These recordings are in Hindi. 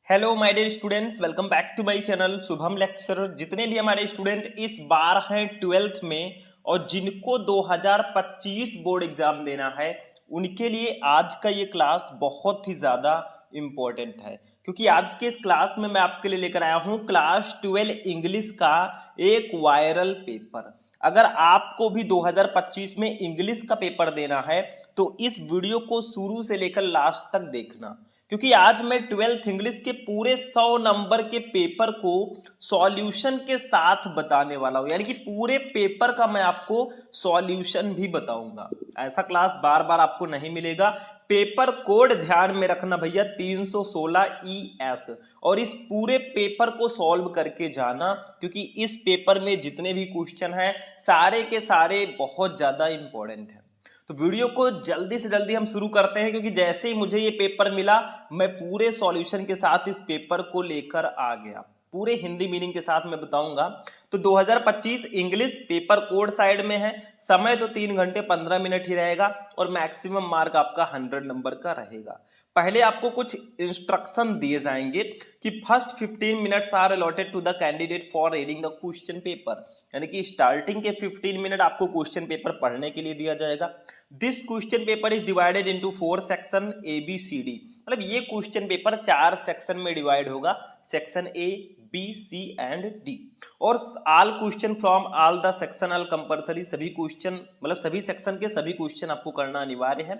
Hello my dear students, welcome back to my channel Shubham lecturer. जितने भी हमारे स्टूडेंट इस बार हैं 12th में और जिनको 2025 बोर्ड एग्जाम देना है, उनके लिए आज का ये क्लास बहुत ही ज़्यादा इम्पोर्टेंट है, क्योंकि आज के इस क्लास में मैं आपके लिए लेकर आया हूँ क्लास 12 इंग्लिश का एक वायरल पेपर। अगर आपको भी 2025 में इंग्लिश का पेपर देना है तो इस वीडियो को शुरू से लेकर लास्ट तक देखना, क्योंकि आज मैं 12th इंग्लिश के पूरे 100 नंबर के पेपर को सॉल्यूशन के साथ बताने वाला हूं। यानी कि पूरे पेपर का मैं आपको सॉल्यूशन भी बताऊंगा। ऐसा क्लास बार बार आपको नहीं मिलेगा। पेपर कोड ध्यान में रखना भैया, 316 ES, और इस पूरे पेपर को सॉल्व करके जाना, क्योंकि इस पेपर में जितने भी क्वेश्चन हैं सारे के सारे बहुत ज्यादा इंपॉर्टेंट हैं। तो वीडियो को जल्दी से जल्दी हम शुरू करते हैं, क्योंकि जैसे ही मुझे ये पेपर मिला मैं पूरे सॉल्यूशन के साथ इस पेपर को लेकर आ गया। पूरे हिंदी मीनिंग के साथ मैं बताऊंगा। तो 2025 इंग्लिश पेपर कोड साइड में है। समय तो 3 घंटे 15 मिनट ही रहेगा और मैक्सिमम मार्क आपका 100 नंबर का रहेगा। पहले आपको कुछ इंस्ट्रक्शन दिए जाएंगे कि first 15 minutes are allotted to the candidate for reading the question paper. यानी कि स्टार्टिंग के 15 मिनट आपको क्वेश्चन पेपर पढ़ने के लिए दिया जाएगा। This question paper is divided into 4 section ABCD। मतलब ये क्वेश्चन पेपर 4 सेक्शन में डिवाइड होगा, section A, B, C and D। और all question from all the section are compulsory. सभी क्वेश्चन मतलब सभी सेक्शन के सभी क्वेश्चन आपको करना अनिवार्य है।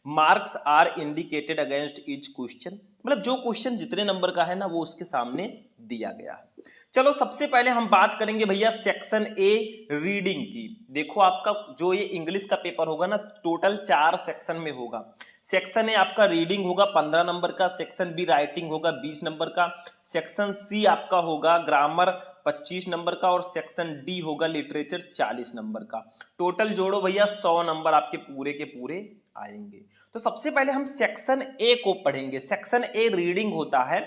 Marks are indicated against each question. मतलब जो क्वेश्चन जितने नंबर का है ना, वो उसके सामने दिया गया है। चलो सबसे पहले हम बात करेंगे भैया सेक्शन A रीडिंग की। देखो आपका जो ये इंग्लिश का पेपर होगा ना, टोटल 4 सेक्शन में होगा। सेक्शन A आपका रीडिंग होगा 15 नंबर का, सेक्शन B राइटिंग होगा 20 नंबर का, सेक्शन C आपका होगा ग्रामर 25 नंबर का, और सेक्शन D होगा लिटरेचर 40 नंबर का। टोटल जोड़ो भैया 100 नंबर आपके पूरे के पूरे आएंगे। तो सबसे पहले हम सेक्शन A को पढ़ेंगे। सेक्शन A रीडिंग होता है,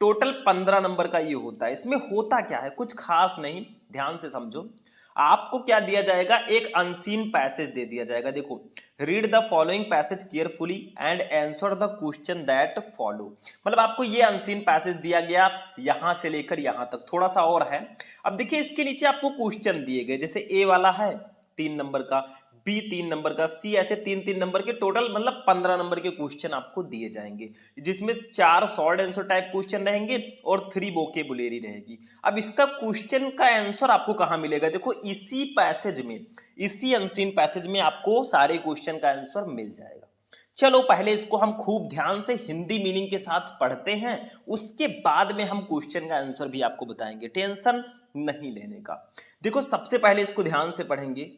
टोटल 15 नंबर का ये होता है। इसमें होता क्या है, कुछ खास नहीं, ध्यान से समझो। आपको क्या दिया जाएगा, एक अनसीन पैसेज दे दिया जाएगा। देखो, read the following passage carefully and answer the question that follow. मतलब आपको ये अनसीन पैसेज दिया गया, यहां से लेकर यहां तक, थोड़ा सा और है। अब देखिए इसके नीचे आपको क्वेश्चन दिए गए, जैसे A वाला है 3 नंबर का, B 3 नंबर का, C ऐसे 3-3 नंबर के, टोटल मतलब 15 नंबर के क्वेश्चन आपको दिए जाएंगे, जिसमें 4 शॉर्ट आंसर टाइप क्वेश्चन रहेंगे और 3 वोकेबुलरी रहेगी। अब इसका क्वेश्चन का आंसर आपको कहां मिलेगा, देखो इसी पैसेज में, इसी अनसीन पैसेज में आपको सारे क्वेश्चन का आंसर मिल जाएगा। चलो पहले इसको हम खूब ध्यान से हिंदी मीनिंग के साथ पढ़ते हैं, उसके बाद में हम क्वेश्चन का आंसर भी आपको बताएंगे, टेंशन नहीं लेने का। देखो सबसे पहले इसको ध्यान से पढ़ेंगे।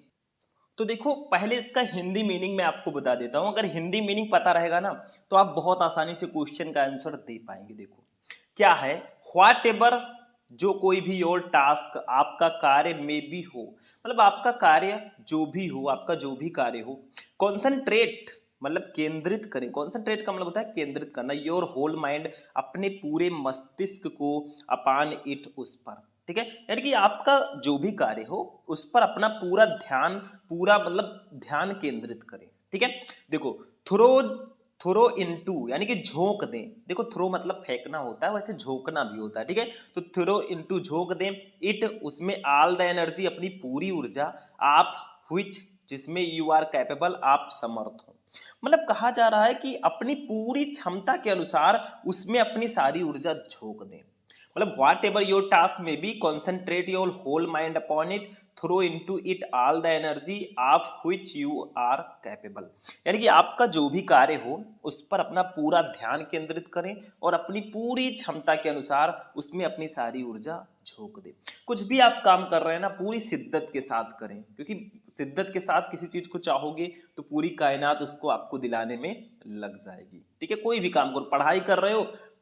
तो देखो पहले इसका हिंदी मीनिंग मैं आपको बता देता हूं। अगर हिंदी मीनिंग पता रहेगा ना, तो आप बहुत आसानी से क्वेश्चन का आंसर दे पाएंगे। देखो क्या है, व्हाट एवर, जो कोई भी और टास्क आपका कार्य में भी हो, मतलब आपका कार्य जो भी हो, आपका जो भी कार्य हो, कॉन्सेंट्रेट मतलब केंद्रित करें। कॉन्सेंट्रेट का मतलब होता है केंद्रित करना। योर होल माइंड, अपने पूरे मस्तिष्क को, अपान इट, उस पर। ठीक है, यानी कि आपका जो भी कार्य हो उस पर अपना पूरा ध्यान, पूरा मतलब ध्यान केंद्रित करें। ठीक है, देखो थ्रो, थ्रो इनटू यानी कि झोंक दें। देखो थ्रो मतलब फेंकना होता है, वैसे झोंकना भी होता है। ठीक है, तो थ्रो इनटू झोंक दें, इट उसमें, ऑल द एनर्जी अपनी पूरी ऊर्जा, आप व्हिच जिसमें यू आर कैपेबल आप समर्थ हो। मतलब कहा जा रहा है कि अपनी पूरी क्षमता के अनुसार उसमें अपनी सारी ऊर्जा झोंक दें। मतलब whatever your task may be, concentrate your whole mind upon it, throw into it all the energy of which you are capable. यानी कि आपका जो भी कार्य हो उस पर अपना पूरा ध्यान केंद्रित करें और अपनी पूरी क्षमता के अनुसार उसमें अपनी सारी ऊर्जा झोंक दें। कुछ भी आप काम कर रहे हैं ना, पूरी शिद्दत के साथ करें, क्योंकि शिद्दत के साथ किसी चीज को चाहोगे तो पूरी कायनात उसको आपको दिलाने में लग जाएगी। ठीक है, कोई भी काम करो, पढ़ाई कर रहे हो,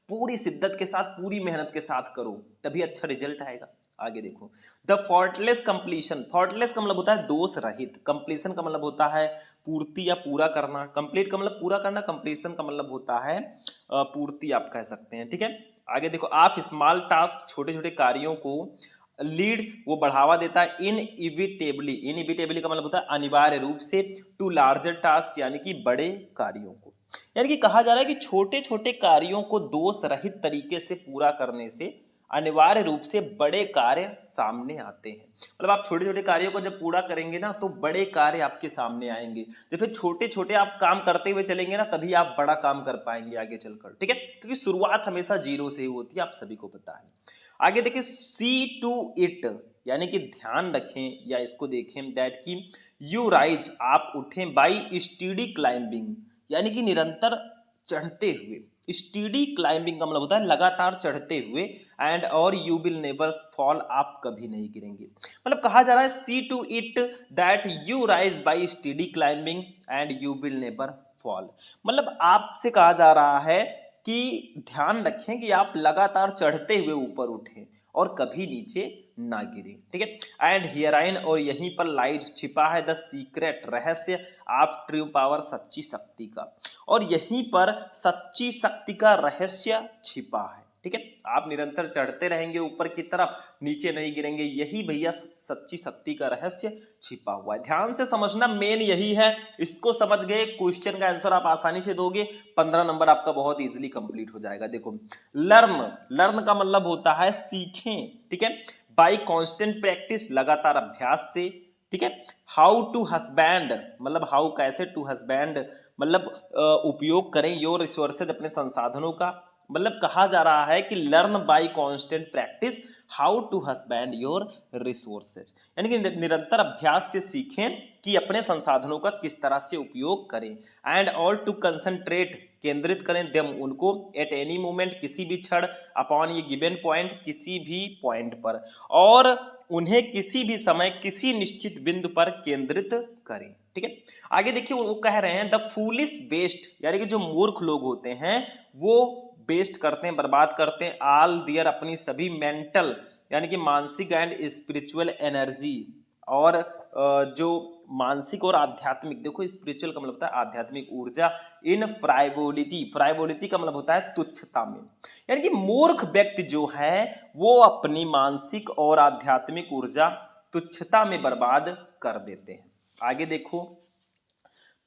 पूरी शिद्दत के साथ, पूरी मेहनत के साथ करो, तभी अच्छा रिजल्ट आएगा। आगे देखो, द फॉल्टलेस कंप्लीशन। फॉल्टलेस का मतलब होता है दोष रहित, कंप्लीशन का मतलब होता है पूर्ति या पूरा करना। कंप्लीट का मतलब पूरा करना, कंप्लीशन का मतलब होता है पूर्ति आप कह सकते हैं। ठीक है, आगे देखो, आप स्मॉल टास्क, छोटे छोटे कार्यों को, लीड्स वो बढ़ावा देता है, इनइविटेबली, इनइविटेबली का मतलब होता है अनिवार्य रूप से, टू लार्जर टास्क यानी कि बड़े कार्यों को। यानी कि कहा जा रहा है कि छोटे छोटे कार्यों को दोष रहित तरीके से पूरा करने से अनिवार्य रूप से बड़े कार्य सामने आते हैं। मतलब आप छोटे छोटे कार्यों को जब पूरा करेंगे ना तो बड़े कार्य आपके सामने आएंगे। जब फिर छोटे छोटे आप काम करते हुए चलेंगे ना तभी आप बड़ा काम कर पाएंगे आगे चलकर, ठीक है, क्योंकि शुरुआत हमेशा जीरो से ही होती है, आप सभी को पता है। आगे देखिए सी टू इट, यानी कि ध्यान रखें या इसको देखें दैट कि यू राइज, आप उठें, बाई स्टीडी क्लाइंबिंग, यानी कि निरंतर चढ़ते हुए। स्टीडी क्लाइंबिंग का मतलब होता है लगातार चढ़ते हुए, एंड और यू विल नेवर फॉल, आप कभी नहीं गिरेंगे। मतलब कहा जा रहा है see to it that you rise by steady climbing and you will never fall. मतलब आपसे कहा जा रहा है कि ध्यान रखें कि आप लगातार चढ़ते हुए ऊपर उठें और कभी नीचे ना गिरे, ठीक है। एंड हियराइन, और यहीं पर लाइट छिपा है, द सीक्रेट, रहस्य ऑफ ट्रू पावर, सच्ची शक्ति का, और यहीं पर सच्ची शक्ति का रहस्य छिपा है, ठीक है। आप निरंतर चढ़ते रहेंगे ऊपर की तरफ, नीचे नहीं गिरेंगे, यही भैया सच्ची शक्ति का रहस्य छिपा हुआ है। ध्यान से समझना, मेन यही है। इसको समझ गए, क्वेश्चन का आंसर आप आसानी से दोगे, 15 नंबर आपका बहुत इजीली कंप्लीट हो जाएगा। देखो लर्न, लर्न का मतलब होता है सीखें, ठीक है, बाई कांस्टेंट प्रैक्टिस, लगातार अभ्यास से, ठीक है। हाउ टू हस्बैंड, मतलब हाउ कैसे, टू हस्बैंड मतलब उपयोग करें योर रिसोर्सेज, अपने संसाधनों का। मतलब कहा जा रहा है कि learn by constant practice how to husband your resources, यानी कि निरंतर अभ्यास से सीखें कि अपने संसाधनों का किस तरह से उपयोग करें। एंड और टू कंसंट्रेट, केंद्रित करें, देम उनको, एट एनी मोमेंट, किसी भी क्षण, अपॉन ये गिवन पॉइंट, किसी भी पॉइंट पर, और उन्हें किसी भी समय किसी निश्चित बिंदु पर केंद्रित करें, ठीक है। आगे देखिए वो कह रहे हैं द फूलिश वेस्ट, यानी कि जो मूर्ख लोग होते हैं वो वेस्ट करते हैं, बर्बाद करते हैं, ऑल दियर, अपनी सभी मेंटल, यानी कि मानसिक एंड स्पिरिचुअल एनर्जी, और जो मानसिक और आध्यात्मिक, देखो स्पिरिचुअल का मतलब होता है आध्यात्मिक ऊर्जा, इन फ्राइवोलिटी, फ्राइवोलिटी का मतलब होता है तुच्छता में, यानी कि मूर्ख व्यक्ति जो है वो अपनी मानसिक और आध्यात्मिक ऊर्जा तुच्छता में बर्बाद कर देते हैं। आगे देखो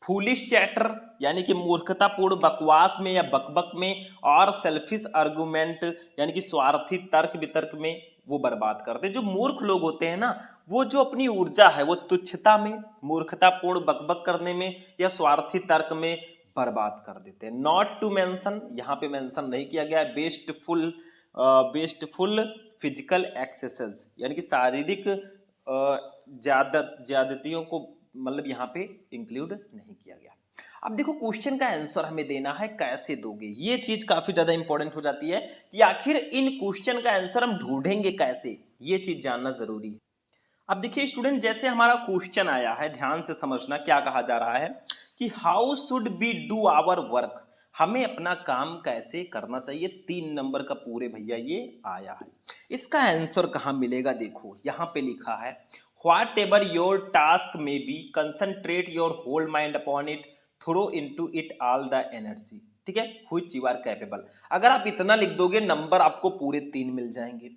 फूलिश चैटर, यानी कि मूर्खतापूर्ण बकवास में या बकबक में, और सेल्फिश आर्गुमेंट, यानी कि स्वार्थी तर्क वितर्क में वो बर्बाद करते हैं। जो मूर्ख लोग होते हैं ना, वो जो अपनी ऊर्जा है वो तुच्छता में, मूर्खतापूर्ण बकबक करने में या स्वार्थी तर्क में बर्बाद कर देते हैं। नॉट टू मेंशन, यहाँ पे मेंशन नहीं किया गया है, वेस्टफुल फिजिकल एक्सेसेस, यानी कि शारीरिक ज्यादतियों को मतलब यहाँ पे इंक्लूड नहीं किया गया। अब देखो क्वेश्चन का आंसर हमें देना है, कैसे दोगे, ये चीज काफी ज्यादा इंपॉर्टेंट हो जाती है कि आखिर इन क्वेश्चन का आंसर हम ढूंढेंगे कैसे, ये चीज जानना जरूरी है। अब देखिए स्टूडेंट, जैसे हमारा क्वेश्चन आया है, ध्यान से समझना क्या कहा जा रहा है कि how should we do our work, हमें अपना काम कैसे करना चाहिए। 3 नंबर का पूरे भैया ये आया है। इसका आंसर कहाँ मिलेगा, देखो यहाँ पे लिखा है whatever your task may be, concentrate your whole mind upon it, throw into it all the energy, ठीक है, व्हिच यू आर कैपेबल। अगर आप इतना लिख दोगे नंबर आपको पूरे 3 मिल जाएंगे,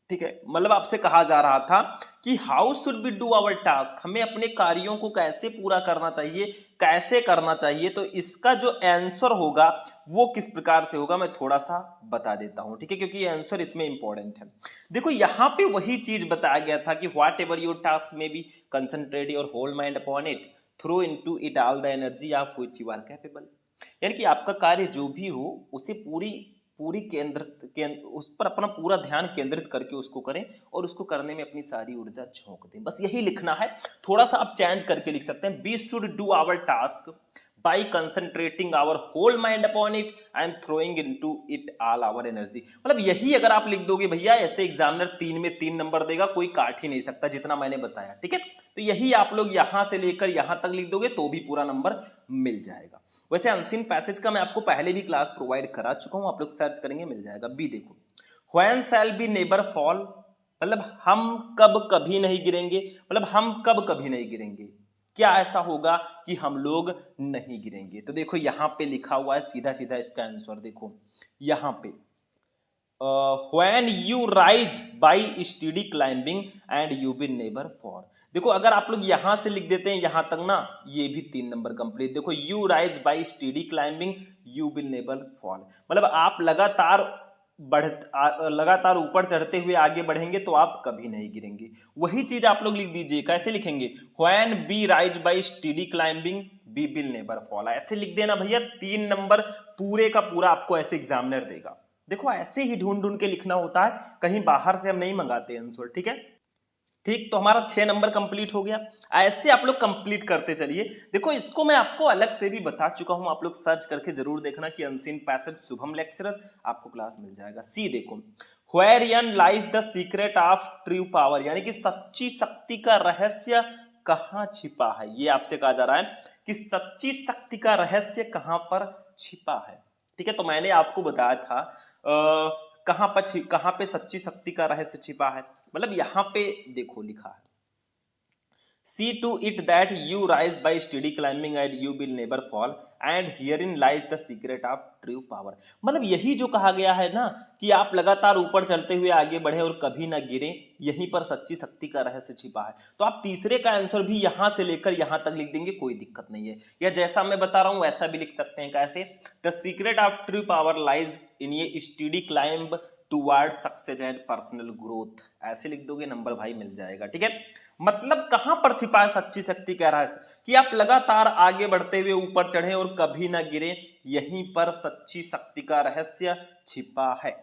ठीक है। मतलब आपसे कहा जा रहा था कि how should we do our task, हमें अपने कार्यों को कैसे पूरा करना चाहिए, कैसे करना चाहिए। तो इसका जो आंसर होगा वो किस प्रकार से होगा मैं थोड़ा सा बता देता हूं, ठीक है, क्योंकि ये आंसर इसमें इंपॉर्टेंट है। देखो यहाँ पे वही चीज बताया गया था कि whatever your task may be, concentrate your whole mind upon it, throw into it all the energy of which you are capable, यानी कि आपका कार्य जो भी हो उसे पूरी पूरी उस पर अपना पूरा ध्यान केंद्रित करके उसको करें और उसको करने में अपनी सारी ऊर्जा झोंक दें, बस यही लिखना है। थोड़ा सा आप चेंज करके लिख सकते हैं, we should do our task by concentrating our whole mind upon it and throwing into it all our energy. मतलब यही अगर आप लिख दोगे भैया, ऐसे एग्जामिनर 3 में 3 नंबर देगा, कोई काट ही नहीं सकता जितना मैंने बताया, ठीक है। तो यही आप लोग यहां से लेकर यहां तक लिख दोगे तो भी पूरा नंबर मिल जाएगा। वैसे अनसीन पैसेज का मैं आपको पहले भी क्लास प्रोवाइड करा चुका हूं, आप लोग सर्च करेंगे मिल जाएगा। बी देखो when shall be never fall, मतलब हम कब कभी नहीं गिरेंगे, मतलब हम कब कभी नहीं गिरेंगे, क्या ऐसा होगा कि हम लोग नहीं गिरेंगे। तो देखो यहां पे लिखा हुआ है सीधा सीधा इसका आंसर, देखो यहां पे when you rise by study climbing and you will never fall. देखो अगर आप लोग यहां से लिख देते हैं यहां तक ना, ये भी 3 नंबर कंप्लीट। देखो you rise by study climbing you will never fall, मतलब आप लगातार ऊपर चढ़ते हुए आगे बढ़ेंगे तो आप कभी नहीं गिरेंगे। वही चीज आप लोग लिख दीजिए, कैसे लिखेंगे, when we rise by study climbing we will never fall, ऐसे लिख देना भैया। 3 नंबर पूरे का पूरा आपको ऐसे एग्जामिनर देगा। देखो ऐसे ही ढूंढ ढूंढ के लिखना होता है, कहीं बाहर से हम नहीं मंगाते आंसर, ठीक है। ठीक, तो हमारा 6 नंबर कंप्लीट हो गया। ऐसे आप लोग कंप्लीट करते चलिए। देखो इसको मैं आपको अलग से भी बता चुका हूं, आप लोग सर्च करके जरूर देखना कि अनसीन पैसेज शुभम लेक्चरर, आपको क्लास मिल जाएगा। सी देखो, wherein lies the secret of true power, यानी कि सच्ची शक्ति का रहस्य कहां छिपा है। ये आपसे कहा जा रहा है कि सच्ची शक्ति का रहस्य कहां पर छिपा है, ठीक है। तो मैंने आपको बताया था कहां पे सच्ची शक्ति का रहस्य छिपा है, मतलब यहां पे देखो लिखा है, see to it that you rise by steady climbing and you will never fall and herein lies the secret of true power। मतलब यही जो कहा गया है ना कि आप लगातार ऊपर चलते हुए आगे बढ़े और कभी ना गिरे, यहीं पर सच्ची शक्ति का रहस्य छिपा है। तो आप तीसरे का आंसर भी यहां से लेकर यहां तक लिख देंगे, कोई दिक्कत नहीं है, या जैसा मैं बता रहा हूं वैसा भी लिख सकते हैं। कैसे, the secret of true power lies in ये steady climb toward success and personal growth, ऐसे लिख दोगे, नंबर भाई मिल जाएगा, ठीक है। मतलब कहां पर छिपा है सच्ची शक्ति का रहस्य, कि आप लगातार आगे बढ़ते हुए ऊपर चढ़े और कभी ना गिरे, यहीं पर सच्ची शक्ति का रहस्य छिपा है।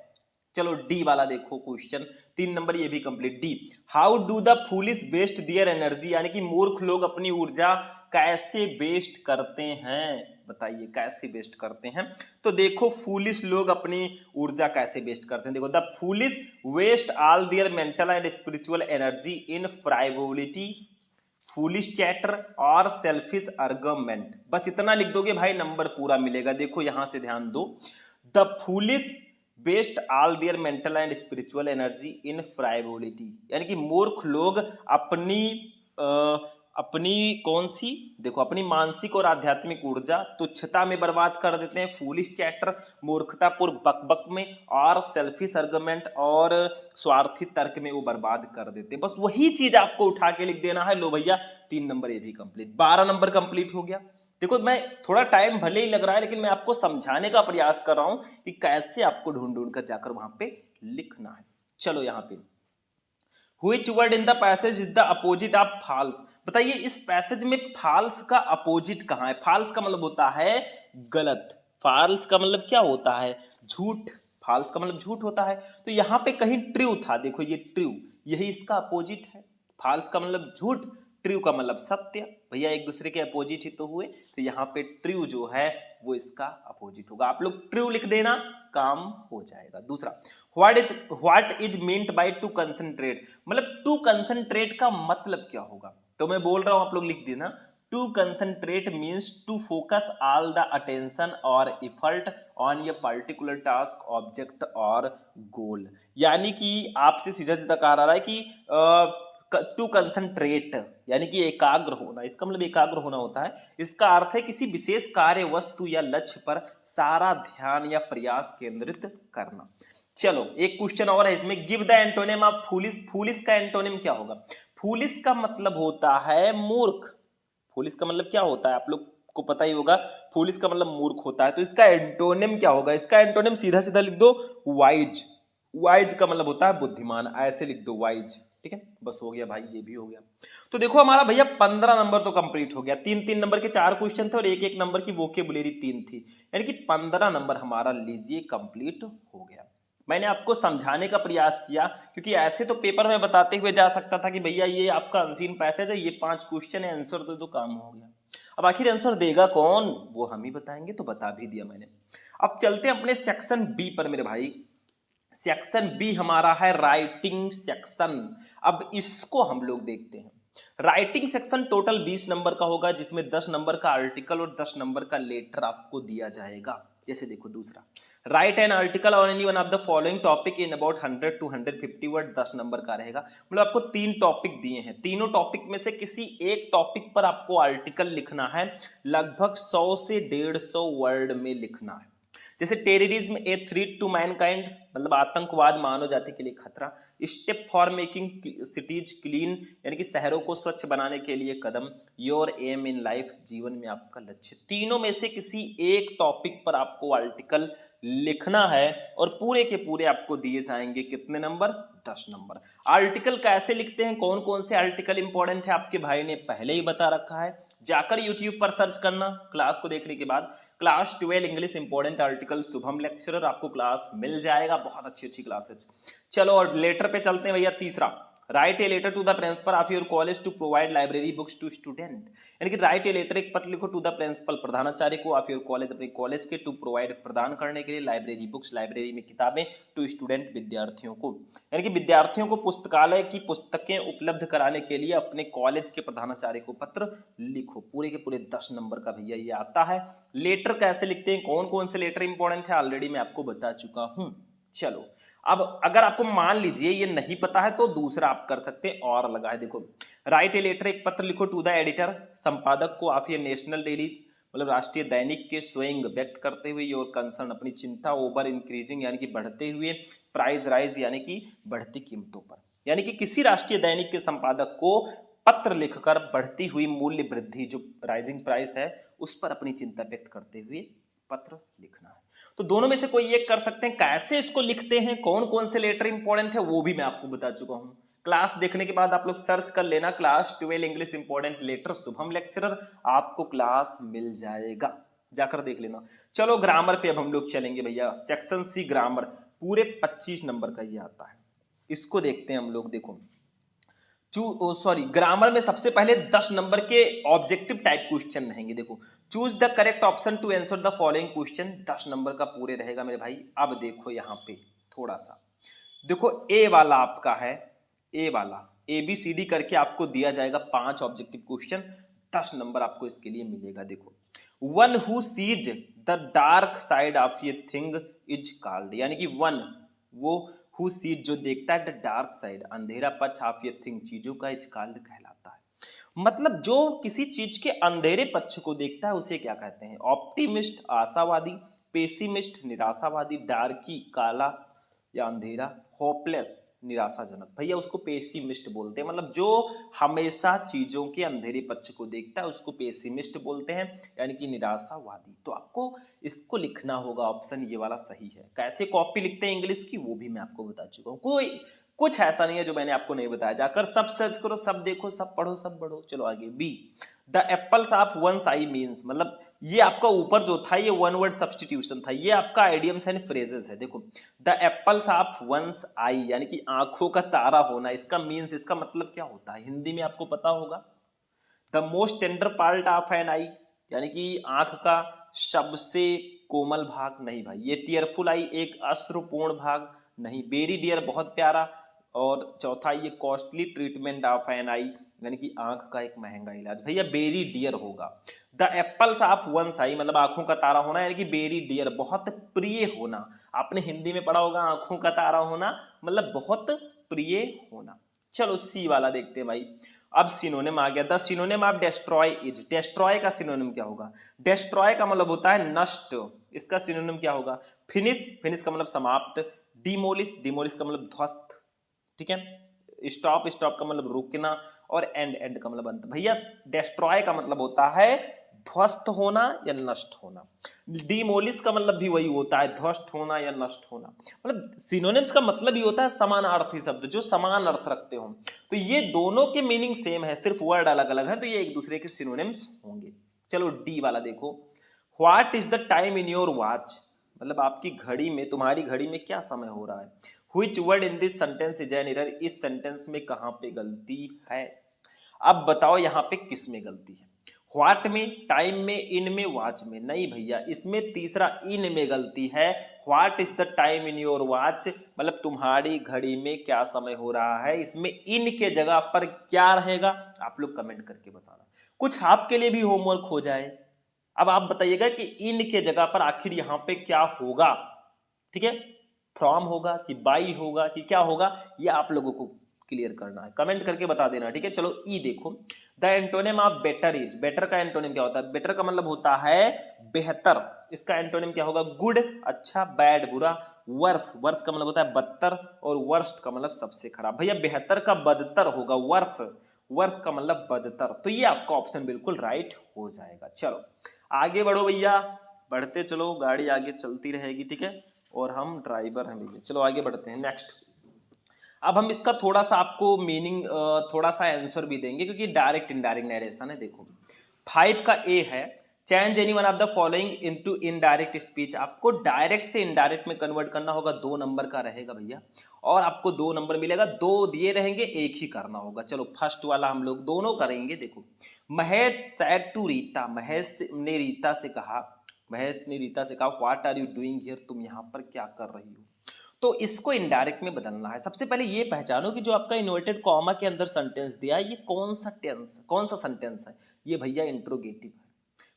चलो डी वाला देखो क्वेश्चन, 3 नंबर ये भी complete. D, how do the foolish waste their energy, यानी कि मूर्ख लोग अपनी ऊर्जा कैसे वेस्ट करते हैं, बताइए कैसे वेस्ट करते हैं। तो देखो फूलिश लोग अपनी ऊर्जा कैसे वेस्ट करते हैं, देखो the foolish waste all their mental and spiritual energy in frivolity, foolish chatter और सेल्फिश आर्गुमेंट। बस इतना लिख दोगे भाई, नंबर पूरा मिलेगा। देखो यहां से ध्यान दो, the foolish waste all their mental and spiritual energy in frivolity, यानी कि मूर्ख लोग अपनी कौन सी, देखो अपनी मानसिक और आध्यात्मिक ऊर्जा तुच्छता में बर्बाद कर देते हैं, फूलिश चैटर मूर्खतापूर्ण बकबक में, और सेल्फिश आर्गुमेंट और स्वार्थी तर्क में वो बर्बाद कर देते हैं। बस वही चीज आपको उठा के लिख देना है। लो भैया 3 नंबर ये भी कंप्लीट, 12 नंबर कंप्लीट हो गया। देखो मैं थोड़ा टाइम भले ही लग रहा है, लेकिन मैं आपको समझाने का प्रयास कर रहा हूं कि कैसे आपको ढूंढ ढूंढ कर जाकर वहां पे लिखना है। चलो यहां पे, Which word in the passage is the opposite of false, बताइए इस पैसेज में false का अपोजिट कहां है। false का मतलब होता है गलत, false का मतलब क्या होता है, झूठ, false का मतलब झूठ होता है। तो यहां पे कहीं ट्रू था, देखो ये ट्रू, यही इसका अपोजिट है। false का मतलब झूठ, ट्रू का मतलब सत्य, भैया एक दूसरे के अपोजिट ही तो हुए, तो यहाँ पे ट्रू जो है वो इसका अपोजिट होगा। आप लोग ट्रू लिख देना, काम हो जाएगा। दूसरा, what is meant by two concentrate, मतलब टू कंसंट्रेट का मतलब क्या होगा। तो मैं बोल रहा हूं, आप लोग लिख देना, to concentrate means to focus all the attention और effort on a particular task, object और गोल। यानी कि आपसे सीधा सीधा कहा रहा है कि टू कंसंट्रेट यानी कि एकाग्र होना, इसका मतलब एकाग्र होना होता है। इसका अर्थ है किसी विशेष कार्य, वस्तु या लक्ष्य पर सारा ध्यान या प्रयास केंद्रित करना। चलो एक क्वेश्चन और है इसमें, give the antonym of foolish, foolish का एंटोनिम क्या होगा। फूलिश का मतलब होता है मूर्ख, फूलिश का मतलब क्या होता है आप लोग को पता ही होगा, फूलिश का मतलब मूर्ख होता है। तो इसका एंटोनिम क्या होगा, इसका एंटोनिम सीधा सीधा लिख दो वाइज, वाइज का मतलब होता है बुद्धिमान, ऐसे लिख दो वाइज, ठीक है। बस हो गया भाई, ये भी हो गया। तो देखो हमारा भैया 15 नंबर तो कंप्लीट हो गया। 3-3 नंबर के 4 क्वेश्चन थे और 1-1 नंबर की वोकेबुलरी 3 थी, यानी कि 15 नंबर हमारा लीजिए कंप्लीट हो गया। मैंने आपको समझाने का प्रयास किया, क्योंकि ऐसे तो पेपर में बताते हुए जा सकता था कि भैया ये आपका अनसीन पैसेज है, ये 5 क्वेश्चन है, आंसर तो काम हो गया। अब आखिर आंसर देगा कौन, वो हम ही बताएंगे, तो बता भी दिया मैंने। अब चलते हैं अपने सेक्शन बी पर मेरे भाई। सेक्शन बी हमारा है राइटिंग सेक्शन। अब इसको हम लोग देखते हैं। राइटिंग सेक्शन टोटल 20 नंबर का होगा, जिसमें 10 नंबर का आर्टिकल और 10 नंबर का लेटर आपको दिया जाएगा। जैसे देखो दूसरा, right an article on any one of the following topic in about 100 to 150 word, 10 number का रहेगा। मतलब आपको 3 टॉपिक दिए हैं, तीनों टॉपिक में से किसी एक टॉपिक पर आपको आर्टिकल लिखना है, लगभग 100 से 150 वर्ड में लिखना है। जैसे terrorism a threat to mankind, मतलब आतंकवाद मानव जाति के लिए खतरा। Step for making cities clean, यानी कि शहरों को स्वच्छ बनाने के लिए कदम। योर एम इन लाइफ, जीवन में आपका लक्ष्य। तीनों में से किसी एक टॉपिक पर आपको आर्टिकल लिखना है और पूरे के पूरे आपको दिए जाएंगे कितने नंबर? 10 नंबर। आर्टिकल कैसे लिखते हैं, कौन कौन से आर्टिकल इंपॉर्टेंट है, आपके भाई ने पहले ही बता रखा है। जाकर यूट्यूब पर सर्च करना क्लास को देखने के बाद, class 12 English important article Shubham lecturer, आपको क्लास मिल जाएगा। बहुत अच्छी अच्छी क्लासेज। चलो और लेटर पे चलते हैं भैया। तीसरा, write a letter to the principal of your college to provide library books to student, यानी कि राइट ए लेटर, एक पत्र लिखो टू द प्रिंसिपल, प्रधानाचार्य को, ऑफ योर कॉलेज, अपने कॉलेज के, टू प्रोवाइड, प्रदान करने के लिए, लाइब्रेरी बुक्स, लाइब्रेरी में किताबें, टू स्टूडेंट, विद्यार्थियों को, यानी कि विद्यार्थियों को पुस्तकालय की पुस्तकें उपलब्ध कराने के लिए अपने कॉलेज के प्रधानाचार्य को पत्र लिखो। पूरे के पूरे 10 नंबर का भैया ये आता है। लेटर कैसे लिखते हैं, कौन कौन से लेटर इंपॉर्टेंट है, ऑलरेडी मैं आपको बता चुका हूं। चलो अब अगर आपको मान लीजिए ये नहीं पता है तो दूसरा आप कर सकते हैं और लगा है। देखो, राइट ए लेटर, एक पत्र लिखो टू द एडिटर, संपादक को, ऑफ ये नेशनल डेली, मतलब राष्ट्रीय दैनिक के, स्वयं व्यक्त करते हुए योर कंसर्न, अपनी चिंता, ओवर इंक्रीजिंग, यानी कि बढ़ते हुए, प्राइस राइज, यानी कि बढ़ती कीमतों पर, यानी कि किसी राष्ट्रीय दैनिक के संपादक को पत्र लिखकर बढ़ती हुई मूल्य वृद्धि, जो राइजिंग प्राइस है, उस पर अपनी चिंता व्यक्त करते हुए पत्र लिखना है। तो दोनों में से कोई एक कर सकते हैं। कैसे इसको लिखते हैं, कौन कौन से लेटर इंपॉर्टेंट है, वो भी मैं आपको बता चुका हूं। क्लास देखने के बाद आप लोग सर्च कर लेना, class 12 English important letter Shubham lecturer, आपको क्लास मिल जाएगा, जाकर देख लेना। चलो ग्रामर पे अब हम लोग चलेंगे भैया। सेक्शन सी ग्रामर, पूरे 25 नंबर का ये आता है, इसको देखते हैं हम लोग। देखो ग्रामर में सबसे पहले 10 नंबर के ऑब्जेक्टिव टाइप क्वेश्चन रहेंगे। देखो, choose the correct option to answer the following question, 10 number का पूरे रहेगा मेरे भाई। अब देखो यहाँ पे थोड़ा सा देखो, ए वाला आपका है, ए वाला ABCD करके आपको दिया जाएगा 5 ऑब्जेक्टिव क्वेश्चन, 10 नंबर आपको इसके लिए मिलेगा। देखो, one who seize the dark side of ये थिंग इज कॉल्ड, यानी कि वन, वो, हु सीज, जो देखता है, द डार्क साइड, अंधेरा पक्ष, ऑफ ये थिंग, चीजों का, इज कॉल्ड, कहलाता है। मतलब जो किसी चीज के अंधेरे पक्ष को देखता है उसे क्या कहते हैं? ऑप्टिमिस्ट, आशावादी, पेसिमिस्ट, निराशावादी, डार्की, काला या अंधेरा, होपलेस, निराशाजनक, भैया उसको पेसिमिस्ट बोलते हैं। मतलब जो हमेशा चीजों के अंधेरे पक्ष को देखता है उसको पेसिमिस्ट बोलते हैं, यानी कि निराशावादी। तो आपको इसको लिखना होगा, ऑप्शन ये वाला सही है। कैसे कॉपी लिखते हैं इंग्लिश की, वो भी मैं आपको बता चुका हूँ। कोई कुछ ऐसा नहीं है जो मैंने आपको नहीं बताया। जाकर सब सर्च करो, सब देखो, सब पढ़ो, सब बढ़ो। चलो आगे। B, the apples of one's eye means, मतलब ये आपका ऊपर जो था ये वन वर्ड सब्सटीट्यूशन था, ये आपका आइडियम्स एंड फ्रेजेस है। देखो, the apples of one's eye, यानी कि आंखों का तारा होना, इसका मीन्स, इसका मतलब क्या होता है हिंदी में आपको पता होगा। The most tender part of an eye, यानी कि आंख का सबसे कोमल भाग, नहीं भाई। ये टीयरफुल आई, एक अश्रुपूर्ण भाग, नहीं। वेरी डियर, बहुत प्यारा। और चौथा ये costly treatment of an eye, यानी कि आंख का एक महंगा इलाज, भैया वेरी डियर होगा। The apples of one's eye, मतलब आंखों का तारा होना, यानी कि वेरी डियर, बहुत प्रिय होना। आपने हिंदी में पढ़ा होगा, आंखों का तारा होना मतलब बहुत प्रिय होना। चलो सी वाला देखते हैं भाई। अब सिनोनिम आ गया। The synonym of destroy is, destroy का सिनोनिम क्या होगा? डेस्ट्रॉय का मतलब होता है नष्ट, इसका सिनोनिम क्या होगा? फिनिश, फिनिश का मतलब समाप्त। डिमोलिश, डिमोलिश का मतलब ध्वस्त, ठीक है। स्टॉप, स्टॉप का मतलब रुकना। और एंड, एंड का मतलब अंत। भैया डेस्ट्रॉय का मतलब होता है ध्वस्त होना या नष्ट होना। डिमोलिश का मतलब भी वही होता है, ध्वस्त होना या नष्ट होना। मतलब सिनोनिम्स का मतलब ही होता है समानार्थी शब्द, जो समान अर्थ रखते हो। तो ये दोनों के मीनिंग सेम है, सिर्फ वर्ड अलग अलग है, तो ये एक दूसरे के सिनोनिम्स होंगे। चलो डी वाला देखो। What is the time in your watch, मतलब आपकी घड़ी में, तुम्हारी घड़ी में क्या समय हो रहा है। Which word in this sentence is an error, इस सेंटेंस में कहां पे गलती है। अब बताओ यहाँ पे किस में गलती है? व्हाट में, टाइम में, इन में, वॉच में? नहीं भैया, इसमें तीसरा इन में गलती है। What is the time in your watch, मतलब तुम्हारी घड़ी में क्या समय हो रहा है, इसमें इन के जगह पर क्या रहेगा? आप लोग कमेंट करके बताना, कुछ आपके लिए भी होमवर्क हो जाए। अब आप बताइएगा कि इन के जगह पर आखिर यहाँ पे क्या होगा, ठीक है। फ्रॉम होगा कि बाई होगा कि क्या होगा, ये आप लोगों को क्लियर करना है, कमेंट करके बता देना, ठीक है। चलो ई देखो। The antonym of better is, better का एंटोनिम क्या होता है? बेटर का मतलब होता है बेहतर, इसका एंटोनिम क्या होगा? गुड अच्छा, बैड बुरा, वर्स वर्स का मतलब होता है बदतर, और वर्स्ट का मतलब सबसे खराब। भैया बेहतर का बदतर होगा वर्स, वर्स का मतलब बदतर। तो ये आपका ऑप्शन बिल्कुल राइट हो जाएगा। चलो आगे बढ़ो भैया, बढ़ते चलो, गाड़ी आगे चलती रहेगी, ठीक है, और हम ड्राइवर हैं भैया। चलो आगे बढ़ते हैं नेक्स्ट। अब हम इसका थोड़ा सा आपको मीनिंग, थोड़ा सा आंसर भी देंगे क्योंकि डायरेक्ट इनडायरेक्ट नरेशन है। देखो 5 का ए है, change any one of the following into indirect speech. आपको डायरेक्ट से इनडायरेक्ट में कन्वर्ट करना होगा, 2 नंबर का रहेगा भैया, और आपको 2 नंबर मिलेगा, 2 दिए रहेंगे, एक ही करना होगा। चलो फर्स्ट वाला हम लोग दोनों करेंगे। देखो महेश सैड टू रीता, महेश ने रीता से कहा, महेश ने रीता से कहा what are you doing here, तुम यहाँ पर क्या कर रही हो। तो इसको इनडायरेक्ट में बदलना है। सबसे पहले ये पहचानो कि जो आपका इन्वर्टेड कॉमा के अंदर सेंटेंस दिया है, ये कौन सा टेंस, कौन सा सेंटेंस है? ये भैया इंट्रोगेटिव है।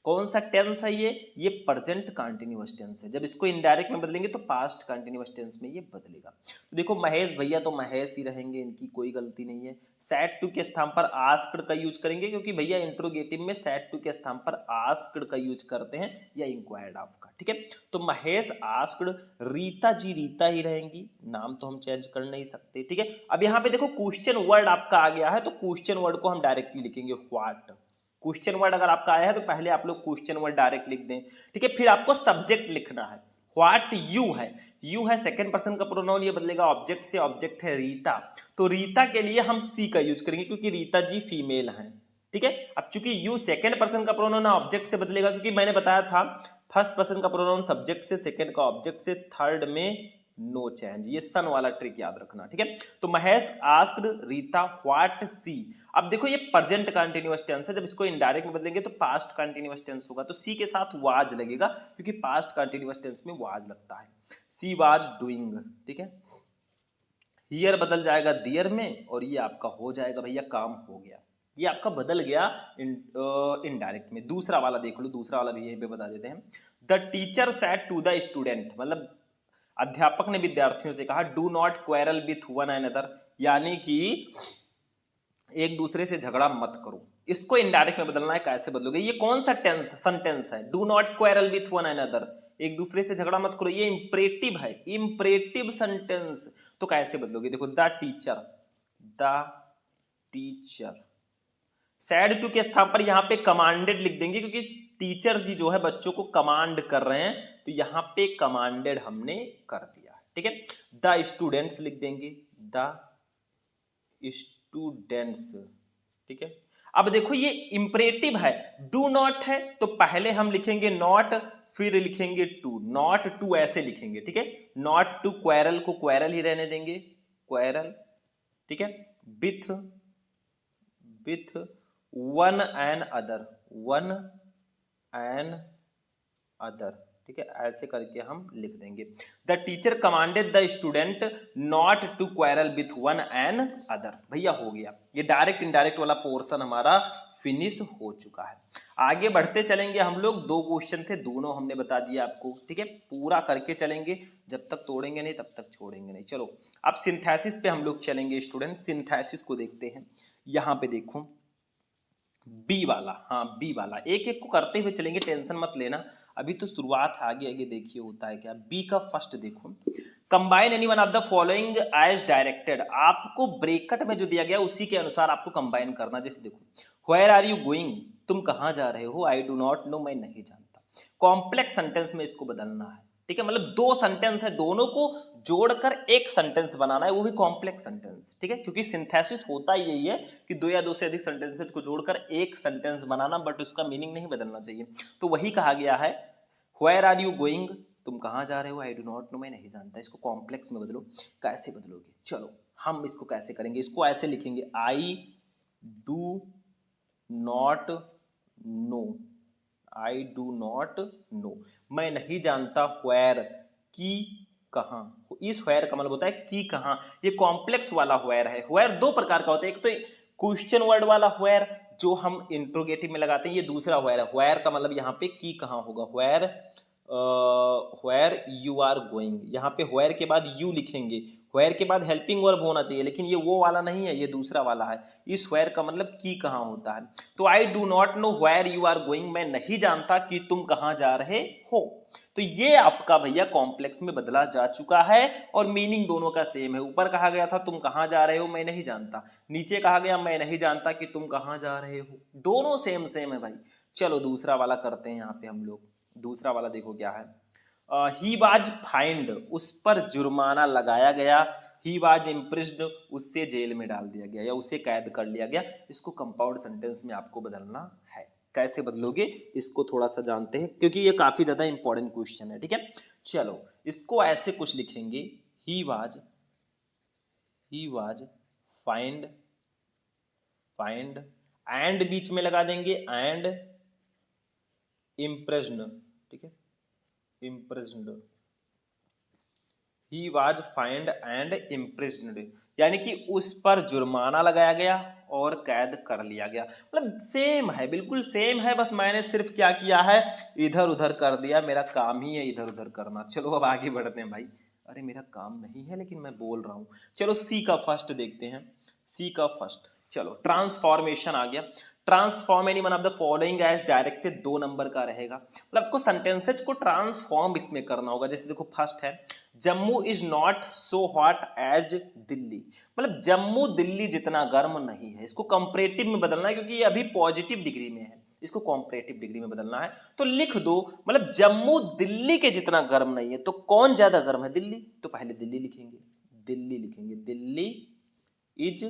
कौन सा टेंस है ये प्रेजेंट कंटीन्यूअस टेंस है। जब इसको इनडायरेक्ट में बदलेंगे तो पास्ट कंटीन्यूअस टेंस में ये बदलेगा। तो देखो महेश भैया तो महेश ही रहेंगे, इनकी कोई गलती नहीं है। सैड टू के स्थान पर आस्क्ड का यूज करेंगे क्योंकि भैया इंट्रोगेटिव में सैड टू के स्थान पर आस्क्ड का यूज करते हैं या इंक्वायर्ड ऑफ का, ठीक है। तो महेश आस्क्ड, रीता जी रीता ही रहेंगी, नाम तो हम चेंज कर नहीं सकते, ठीक है। अब यहाँ पे देखो क्वेश्चन वर्ड आपका आ गया है, तो क्वेश्चन वर्ड को हम डायरेक्टली लिखेंगे व्हाट। क्वेश्चन वर्ड अगर आपका आया है तो पहले आप लोग क्वेश्चन वर्ड डायरेक्ट लिख दें, ठीक है। फिर आपको सब्जेक्ट लिखना है, व्हाट यू है, यू है सेकंड पर्सन का प्रोनाउन, ये बदलेगा ऑब्जेक्ट से, ऑब्जेक्ट है रीता। तो रीता के लिए हम सी का यूज करेंगे क्योंकि रीता जी फीमेल हैं, ठीक है। अब चूंकि यू सेकंड पर्सन का प्रोनाउन ऑब्जेक्ट से बदलेगा, क्योंकि मैंने बताया था फर्स्ट पर्सन का प्रोनाउन सब्जेक्ट से, सेकंड का ऑब्जेक्ट से, थर्ड में नो चेंज। ये सन वाला ट्रिक याद रखना, ठीक है। तो महेश आस्क्ड रीता व्हाट सी। अब देखो ये प्रेजेंट कंटीन्यूअस टेंस है, जब इसको इनडायरेक्ट में बदलेंगे तो पास्ट कंटीन्यूअस टेंस होगा, तो सी के साथ वाज लगेगा क्योंकि पास्ट कंटीन्यूअस टेंस में वाज लगता है। सी वाज डूइंग, ठीक है। हियर बदल जाएगा दियर में, और ये आपका हो जाएगा भैया काम हो गया। ये आपका बदल गया इनडायरेक्ट में। दूसरा वाला देख लो, दूसरा वाला भी यहीं पे बता देते हैं। The teacher said to the student, मतलब अध्यापक ने विद्यार्थियों से कहा do not quarrel with one another, यानी कि एक दूसरे से झगड़ा मत करो। इसको इनडायरेक्ट में बदलना है, कैसे बदलोगे? ये कौन सा टेंस सेंटेंस है? Do not quarrel with one another, एक दूसरे से झगड़ा मत करो, ये इंपरेटिव है, इंपरेटिव सेंटेंस। तो कैसे बदलोगे? देखो the teacher, the teacher, said to के स्थान पर यहां पे कमांडेड लिख देंगे क्योंकि टीचर जी जो है बच्चों को कमांड कर रहे हैं, तो यहां पे कमांडेड हमने कर दिया, ठीक है। द स्टूडेंट्स लिख देंगे, द स्टूडेंट्स, ठीक है। अब देखो ये इंपरेटिव है, डू नॉट है तो पहले हम लिखेंगे नॉट, फिर लिखेंगे टू, नॉट टू ऐसे लिखेंगे, ठीक है। नॉट टू क्वेरल को क्वेरल ही रहने देंगे, क्वेरल, ठीक है। With, with one and other, one and other, ठीक है, ऐसे करके हम लिख देंगे। The teacher commanded the student not to quarrel with one and other. भैया हो गया, ये डायरेक्ट इनडायरेक्ट वाला पोर्शन हमारा फिनिश हो चुका है। आगे बढ़ते चलेंगे हम लोग, 2 क्वेश्चन थे, दोनों हमने बता दिया आपको, ठीक है। पूरा करके चलेंगे, जब तक तोड़ेंगे नहीं तब तक छोड़ेंगे नहीं। चलो अब सिंथेसिस पे हम लोग चलेंगे स्टूडेंट, सिंथेसिस को देखते हैं। यहां पे देखो बी वाला, हाँ बी वाला, एक एक को करते हुए चलेंगे, टेंशन मत लेना, अभी तो शुरुआत है, आगे आगे देखिए होता है क्या। बी का फर्स्ट देखो, combine any one of the following as directed. आपको ब्रैकेट में जो दिया गया उसी के अनुसार आपको कंबाइन करना। जैसे देखो वेयर आर यू गोइंग, तुम कहाँ जा रहे हो, आई डू नॉट नो, मैं नहीं जानता। कॉम्प्लेक्स सेंटेंस में इसको बदलना है, ठीक है। मतलब 2 सेंटेंस है, दोनों को जोड़कर एक सेंटेंस बनाना है, वो भी कॉम्प्लेक्स सेंटेंस, ठीक है। क्योंकि सिंथेसिस होता ही यही है कि 2 या 2 से अधिक सेंटेंसेस को जोड़कर एक सेंटेंस बनाना, बट उसका मीनिंग नहीं बदलना चाहिए। तो वही कहा गया है, वेयर आर यू गोइंग, तुम कहाँ जा रहे हो, आई डू नॉट नो, मैं नहीं जानता। इसको कॉम्प्लेक्स में बदलो, कैसे बदलोगे? चलो हम इसको कैसे करेंगे, इसको ऐसे लिखेंगे, आई do not no, I do not no, मैं नहीं जानता। व्हेयर की, कहाँ, इस व्हेयर का मतलब होता है की कहाँ, ये कॉम्प्लेक्स वाला व्हेयर है। व्हेयर 2 प्रकार का होता है, एक तो क्वेश्चन वर्ड वाला व्हेयर जो हम इंट्रोगेटिव में लगाते हैं, ये दूसरा व्हेयर है। व्हेयर का मतलब यहाँ पे की कहाँ होगा, where where you are going, यहाँ पे व्हेयर के बाद यू लिखेंगे, व्हेयर के बाद हेल्पिंग वर्ब होना चाहिए, लेकिन ये वो वाला नहीं है, ये दूसरा वाला है। इस व्हेयर का मतलब की कहाँ होता है। तो I do not know where you are going, मैं नहीं जानता कि तुम कहाँ जा रहे हो। तो ये आपका भैया कॉम्प्लेक्स में बदला जा चुका है और मीनिंग दोनों का सेम है। ऊपर कहा गया था तुम कहाँ जा रहे हो, मैं नहीं जानता, नीचे कहा गया मैं नहीं जानता कि तुम कहाँ जा रहे हो, दोनों सेम सेम है भाई। चलो दूसरा वाला करते हैं यहाँ पे हम लोग। दूसरा वाला देखो क्या है, ही वाज फाइंड, उस पर जुर्माना लगाया गया, ही वाज इम्प्रिज्ड, उससे जेल में डाल दिया गया या उसे कैद कर लिया गया। इसको कंपाउंड सेंटेंस में आपको बदलना है। कैसे बदलोगे इसको थोड़ा सा जानते हैं, क्योंकि ये काफी ज्यादा इंपॉर्टेंट क्वेश्चन है, ठीक है। चलो इसको ऐसे कुछ लिखेंगे, he was fined, fined and बीच में लगा देंगे एंड इम्प्रेस्ड, ठीक है, impressed, he was fined and impressed, यानी कि उस पर जुर्माना लगाया गया और कैद कर लिया गया। मतलब सेम है, बिल्कुल सेम है, बस मैंने सिर्फ क्या किया है, इधर उधर कर दिया, मेरा काम ही है इधर उधर करना। चलो अब आगे बढ़ते हैं भाई। अरे मेरा काम नहीं है लेकिन मैं बोल रहा हूँ। चलो सी का फर्स्ट देखते हैं, सी का फर्स्ट। चलो ट्रांसफॉर्मेशन आ गया। Transform any one of the following as directed, 2 number का रहेगा। मतलब आपको सेंटेंसेज को ट्रांसफॉर्म इसमें करना होगा। जैसे देखो फर्स्ट है, Jammu is not so hot as Delhi, मतलब जम्मू दिल्ली जितना गर्म नहीं है। इसको कंपैरेटिव में बदलना है क्योंकि ये अभी पॉजिटिव डिग्री में है, इसको कॉम्परेटिव डिग्री में बदलना है। तो लिख दो, मतलब जम्मू दिल्ली के जितना गर्म नहीं है, तो कौन ज्यादा गर्म है, दिल्ली। तो पहले दिल्ली लिखेंगे, दिल्ली लिखेंगे, दिल्ली इज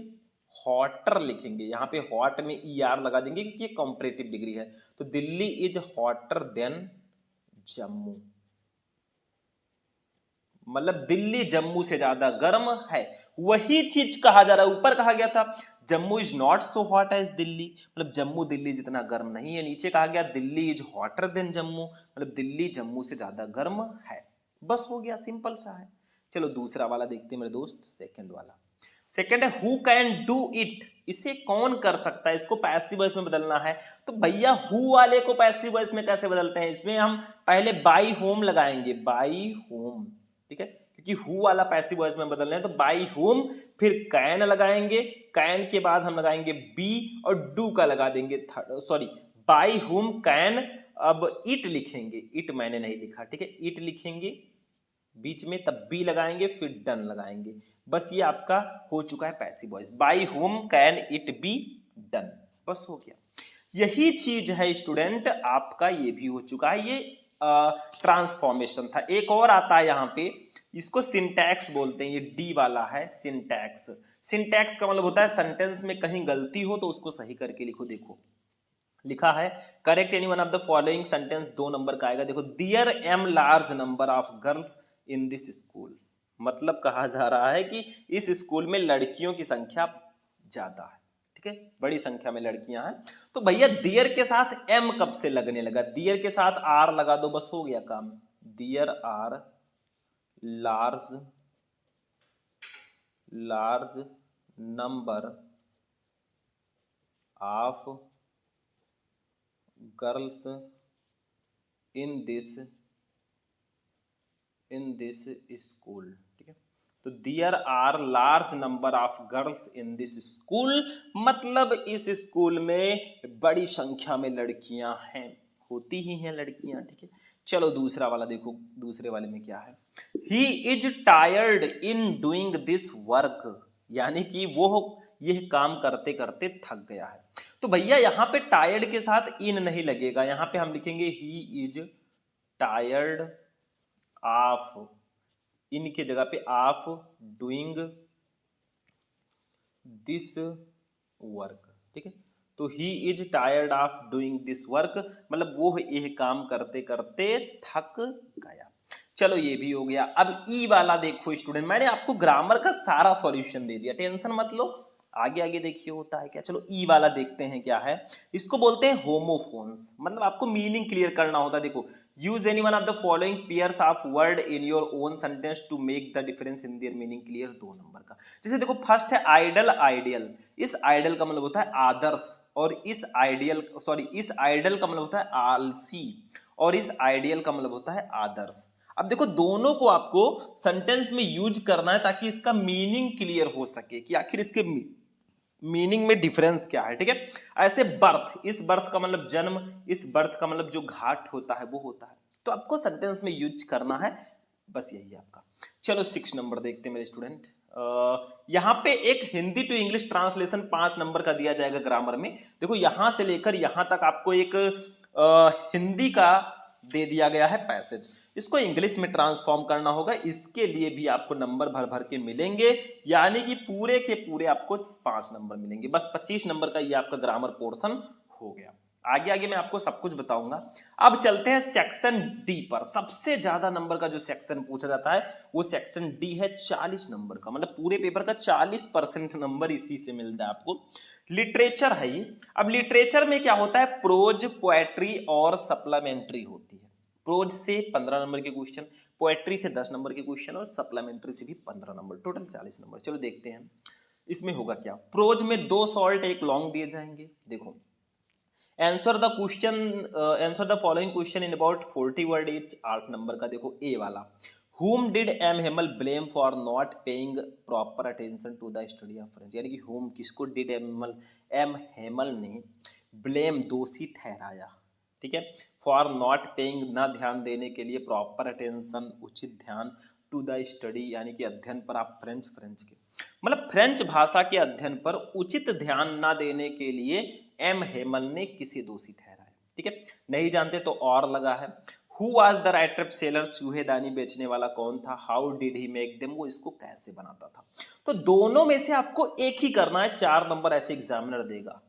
हॉटर लिखेंगे, यहाँ पे हॉट में ER लगा देंगे क्योंकि ये कॉम्परेटिव डिग्री है। तो Delhi is hotter then Jammu, मतलब दिल्ली जम्मू से ज्यादा गर्म है। वही चीज कहा जा रहा है, ऊपर कहा गया था Jammu is not so hot as Delhi, मतलब जम्मू दिल्ली जितना गर्म नहीं है। नीचे कहा गया Delhi is hotter then Jammu, मतलब दिल्ली जम्मू से ज्यादा गर्म है। बस हो गया, सिंपल सा है। चलो दूसरा वाला देखते हैं मेरे दोस्त, सेकंड वाला। सेकंड है हु कैन डू इट, इसे कौन कर सकता है, इसको पैसिव वॉइस में बदलना है। तो भैया हु वाले को पैसिव वॉइस में कैसे बदलते हैं, इसमें हम पहले बाई होम लगाएंगे, बाई होम, ठीक है, क्योंकि हु वाला पैसिव वॉइस में बदलना है। तो बाई होम, फिर कैन लगाएंगे, कैन के बाद हम लगाएंगे बी और डू का लगा देंगे, सॉरी बाई होम कैन, अब इट लिखेंगे, इट मैंने नहीं लिखा, ठीक है, इट लिखेंगे बीच में, तब बी लगाएंगे, फिर डन लगाएंगे। बस ये आपका हो चुका है passive voice, by home can it be done, बस हो गया। यही चीज है स्टूडेंट आपका, ये भी हो चुका है, ये ट्रांसफॉर्मेशन था। एक और आता है यहाँ पे, इसको सिंटैक्स बोलते हैं, ये डी वाला है सिंटैक्स। सिंटैक्स का मतलब होता है सेंटेंस में कहीं गलती हो तो उसको सही करके लिखो। देखो लिखा है correct any one of the following sentence, 2 number का आएगा। देखो there am large number of girls in this school, मतलब कहा जा रहा है कि इस स्कूल में लड़कियों की संख्या ज्यादा है, ठीक है, बड़ी संख्या में लड़कियां हैं। तो भैया देयर के साथ एम कब से लगने लगा, देयर के साथ आर लगा दो, बस हो गया काम। There are large, large number of girls in this school, ठीक है। तो there are large number of girls in this school, मतलब इस स्कूल में बड़ी संख्या में लड़कियां हैं, होती ही हैं लड़कियां, ठीक है। चलो दूसरा वाला देखो, दूसरे वाले में क्या है, he is tired in doing this work, यानी कि वो यह काम करते करते थक गया है। तो भैया यहाँ पे टायर्ड के साथ इन नहीं लगेगा, यहाँ पे हम लिखेंगे ही इज टायर्ड ऑफ, इनके जगह पे ऑफ डूइंग दिस वर्क, ठीक है। तो he is tired of doing this work, मतलब वो यह काम करते करते थक गया। चलो ये भी हो गया। अब ई वाला देखो स्टूडेंट, मैंने आपको ग्रामर का सारा सॉल्यूशन दे दिया, टेंशन मत लो, आगे आगे देखिए होता है क्या। चलो ई वाला देखते हैं क्या है, इसको बोलते हैं होमोफोन्स, मतलब आपको मीनिंग क्लियर करना होता है। देखो use any one of the following pairs of word in your own sentence to make the difference in their meaning clear, 2 number का। जैसे देखो फर्स्ट है आइडल, आइडियल, इस आइडल का मतलब होता है आदर्श, और इस आइडियल इस आइडल का मतलब होता है आलसी और इस आइडियल का मतलब होता है आदर्श। अब देखो दोनों को आपको सेंटेंस में यूज करना है ताकि इसका मीनिंग क्लियर हो सके कि आखिर इसके मीनिंग में डिफरेंस क्या है। ठीक है, ऐसे बर्थ, इस बर्थ का मतलब जन्म, इस बर्थ का मतलब जो घाट होता है वो होता है, तो आपको सेंटेंस में यूज करना है, बस यही है आपका। चलो 6 नंबर देखते हैं मेरे स्टूडेंट। यहाँ पे एक Hindi to English translation 5 number का दिया जाएगा ग्रामर में। देखो यहां से लेकर यहां तक आपको एक हिंदी का दे दिया गया है पैसेज, इसको इंग्लिश में ट्रांसफॉर्म करना होगा, इसके लिए भी आपको नंबर भर भर के मिलेंगे, यानी कि पूरे के पूरे आपको 5 नंबर मिलेंगे। बस 25 नंबर का ये आपका ग्रामर पोर्शन हो गया। आगे आगे मैं आपको सब कुछ बताऊंगा। अब चलते हैं सेक्शन डी पर। सबसे ज्यादा नंबर का जो सेक्शन पूछा जाता है वो सेक्शन डी है, 40 नंबर का, मतलब पूरे पेपर का 40% नंबर इसी से मिलता है आपको। लिटरेचर है ये। अब लिटरेचर में क्या होता है, प्रोज, पोएट्री और सप्लीमेंट्री होती है। प्रोज से 15 नंबर के क्वेश्चन, पोएट्री से 10 नंबर के क्वेश्चन और सप्लीमेंट्री से भी 15 नंबर, टोटल 40 नंबर। चलो देखते हैं इसमें होगा क्या। प्रोज में 2 शॉर्ट 1 लॉन्ग दिए जाएंगे। देखो answer the question, answer the following question in about 40 word each, 8 number का। देखो ए वाला, whom did M Hamel blame for not paying proper attention to the study of French, यानी कि whom किसको did एम हेमल ने blame दोषी ठहराया, ठीक है, फॉर नॉट पेइंग ना ध्यान देने के लिए, प्रॉपर अटेंशन उचित ध्यान, टू द स्टडी यानी कि अध्ययन पर, आप फ्रेंच के मतलब फ्रेंच भाषा के अध्ययन पर उचित ध्यान ना देने के लिए एम हेमल ने किसे दोषी ठहराया। ठीक है, नहीं जानते तो और लगा है। Who was the writer of seller, चूहेदानी बेचने वाला कौन था। How did he make them, वो इसको कैसे बनाता था। तो दोनों में से आपको एक ही करना है, 4 नंबर ऐसे एग्जामिनर देगा।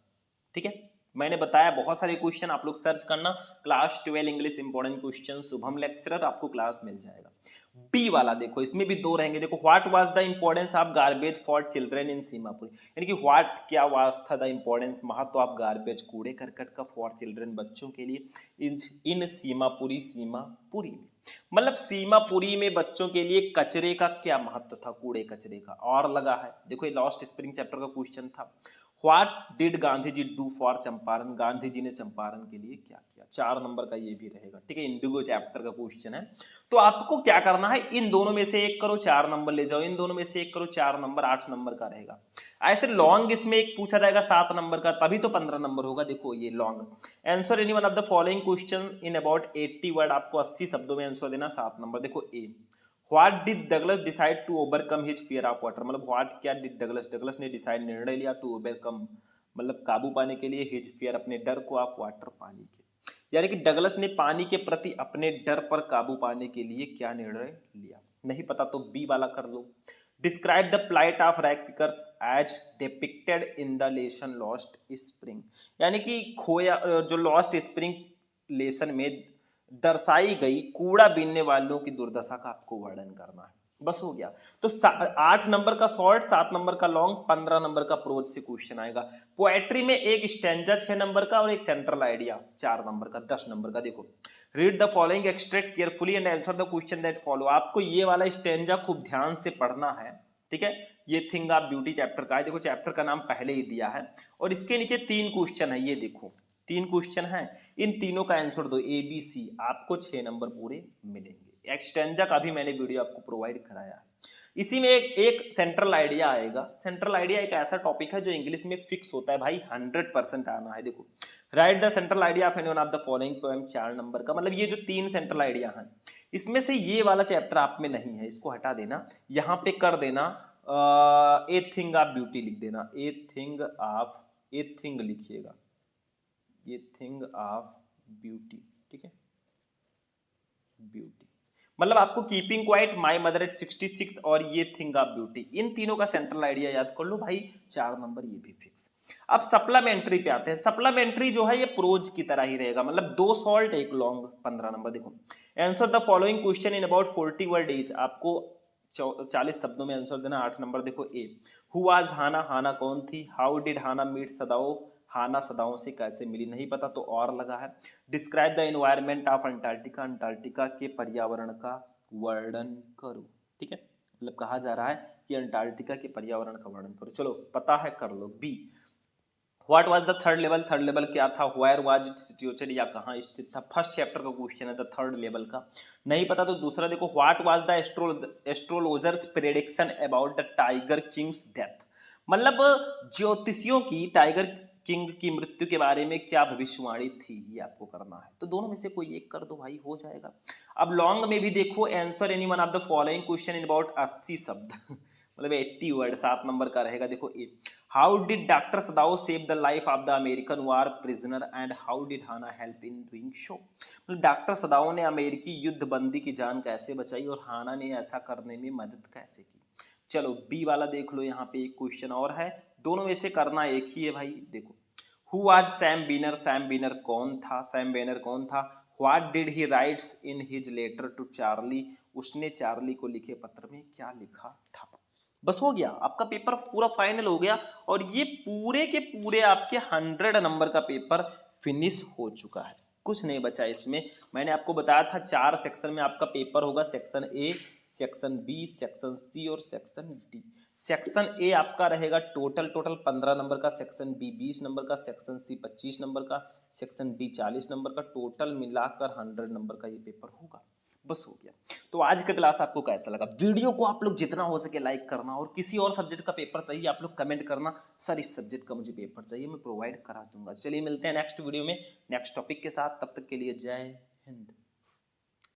ठीक है, मैंने बताया बहुत सारे क्वेश्चन आप लोग सर्च करना, class 12 English important question Shubham lecturer, आपको क्लास मिल जाएगा। बी वाला देखो, इसमें भी 2 रहेंगे। देखो what was the importance of garbage for children in Seemapuri, यानी कि व्हाट क्या वाज था द इंपॉर्टेंस, महत्व ऑफ गार्बेज कूड़े करकट का, फॉर चिल्ड्रन बच्चों के लिए, इन सीमापुरी, सीमापुरी में मतलब सीमापुरी में बच्चों के लिए कचरे का क्या महत्व था, कूड़े कचरे का, और लगा है। देखो ये लास्ट स्प्रिंग चैप्टर का क्वेश्चन था। What did Gandhi ji do for Champaran, Gandhi ji ने चंपारण के लिए क्या किया, 4 नंबर का ये भी रहेगा। ठीक है, इंडिगो चैप्टर का क्वेश्चन है। तो आपको क्या करना है, इन दोनों में से एक करो 4 नंबर ले जाओ, इन दोनों में से एक करो 4 नंबर, 8 नंबर का रहेगा। ऐसे लॉन्ग इसमें एक पूछा जाएगा 7 नंबर का, तभी तो 15 नंबर होगा। देखो ये long, answer any one of the following question in about 80 word, आपको 80 शब्दों में आंसर देना, 7 नंबर। देखो A, what did Douglas decide to overcome his fear of water, मतलब व्हाट क्या डिड डगलस, डगलस ने डिसाइड निर्णय लिया, टू ओवरकम मतलब काबू पाने के लिए, हिज फियर अपने डर को, ऑफ वाटर पानी के, यानी कि डगलस ने पानी के प्रति अपने डर पर काबू पाने के लिए क्या निर्णय लिया। नहीं पता तो बी वाला कर लो। Describe the plight of rag pickers as depicted in the lesson lost spring, यानी कि खोया जो लॉस्ट स्प्रिंग लेसन में दर्शाई गई कूड़ा बीनने वालों की दुर्दशा का आपको वर्णन करना है। बस हो गया। तो 8 नंबर का शॉर्ट, 7 नंबर का लॉन्ग, 15 नंबर का प्रोज से क्वेश्चन आएगा। पोएट्री में एक स्टैंजा 6 नंबर का और एक सेंट्रल आइडिया 4 नंबर का, 10 नंबर का। देखो read the following extract carefully and answer the question that follow, आपको ये वाला स्टैंजा खूब ध्यान से पढ़ना है। ठीक है, ये थिंग ऑफ ब्यूटी चैप्टर का है। देखो चैप्टर का नाम पहले ही दिया है और इसके नीचे 3 क्वेश्चन है, ये देखो 3 क्वेश्चन है, इन तीनों का आंसर दो, ए बी सी, आपको 6 नंबर पूरे मिलेंगे। एक्सटेंजा का भी मैंने वीडियो आपको प्रोवाइड कराया है। इसी में एक सेंट्रल आइडिया आएगा। सेंट्रल आइडिया एक ऐसा टॉपिक है जो इंग्लिश में फिक्स होता है भाई, 100% आना है। देखो right the central idea of any one of the following poem, 4 number का, मतलब ये जो 3 सेंट्रल आइडिया हैं इसमें से ये वाला चैप्टर आप में नहीं है, इसको हटा देना, यहाँ पे कर देना ए थिंग ऑफ ब्यूटी लिख देना, ए थिंग लिखिएगा, ये थिंग ऑफ ब्यूटी। ठीक है, ब्यूटी मतलब आपको keeping quiet, my mother eight 66 और ये थिंग ऑफ ब्यूटी, इन तीनों का सेंट्रल आइडिया याद कर लो भाई, 4 नंबर ये भी फिक्स। अब सप्लीमेंट्री पे आते हैं। सप्लीमेंट्री जो है ये प्रोज की तरह ही रहेगा, मतलब 2 शॉर्ट 1 लॉन्ग, 15 नंबर। देखो answer the following question in about 40 word each, आपको 40 शब्दों में आंसर देना, 8 नंबर। देखो ए, हु वाज हाना, हाना कौन थी। हाउ डिड हाना मीट सदाओ, हाना सदाओं से कैसे मिली, नहीं पता तो और लगा है। Describe the environment of Antarctica, Antarctica के पर्यावरण का वर्णन करो। ठीक है, मतलब कहा जा रहा है कि अंटार्कटिका के पर्यावरण का वर्णन करो। चलो पता है कर लो। B, what was the third level, third level क्या था, वेयर वाज इट सिचुएटेड या कहाँ स्थित था, फर्स्ट चैप्टर का क्वेश्चन है द थर्ड लेवल का। नहीं पता तो दूसरा देखो, what was the astrologers prediction about the tiger Kings death, मतलब ज्योतिषियों की टाइगर किंग की मृत्यु के बारे में क्या भविष्यवाणी थी, ये आपको करना है। तो दोनों में से कोई एक कर दो भाई, हो जाएगा। अब लॉन्ग में भी देखो, answer any one of the following question in about 80 शब्द मतलब 80 वर्ड, 7 नंबर का रहेगा। देखो A, how did doctor Sadao save the life of the American war prisoner and how did Hana help in doing so, मतलब डॉक्टर सदाओ ने अमेरिकी युद्ध बंदी की जान कैसे बचाई और हाना ने ऐसा करने में मदद कैसे की। चलो बी वाला देख लो, यहाँ पे एक क्वेश्चन और है, दोनों में से करना एक ही है भाई। देखो, who was Sam Beiner, Sam Beiner कौन था, सैम बीनर कौन था। What did he writes in his letter to Charlie, उसने चार्ली को लिखे पत्र में क्या लिखा था। बस हो गया, आपका पेपर पूरा फाइनल हो गया और ये पूरे के पूरे आपके 100 नंबर का पेपर फिनिश हो चुका है, कुछ नहीं बचा इसमें। मैंने आपको बताया था 4 सेक्शन में आपका पेपर होगा, section A, section B, section C और सेक्शन डी। सेक्शन ए आपका रहेगा टोटल 15 नंबर का, सेक्शन बी 20 नंबर का, सेक्शन सी 25 नंबर का, सेक्शन डी 40 नंबर का, टोटल मिलाकर 100 नंबर का ये पेपर होगा। बस हो गया। तो आज का क्लास आपको कैसा लगा, वीडियो को आप लोग जितना हो सके लाइक करना, और किसी और सब्जेक्ट का पेपर चाहिए आप लोग कमेंट करना, सर इस सब्जेक्ट का मुझे पेपर चाहिए, मैं प्रोवाइड करा दूंगा। चलिए मिलते हैं नेक्स्ट वीडियो में नेक्स्ट टॉपिक के साथ, तब तक के लिए जय हिंद।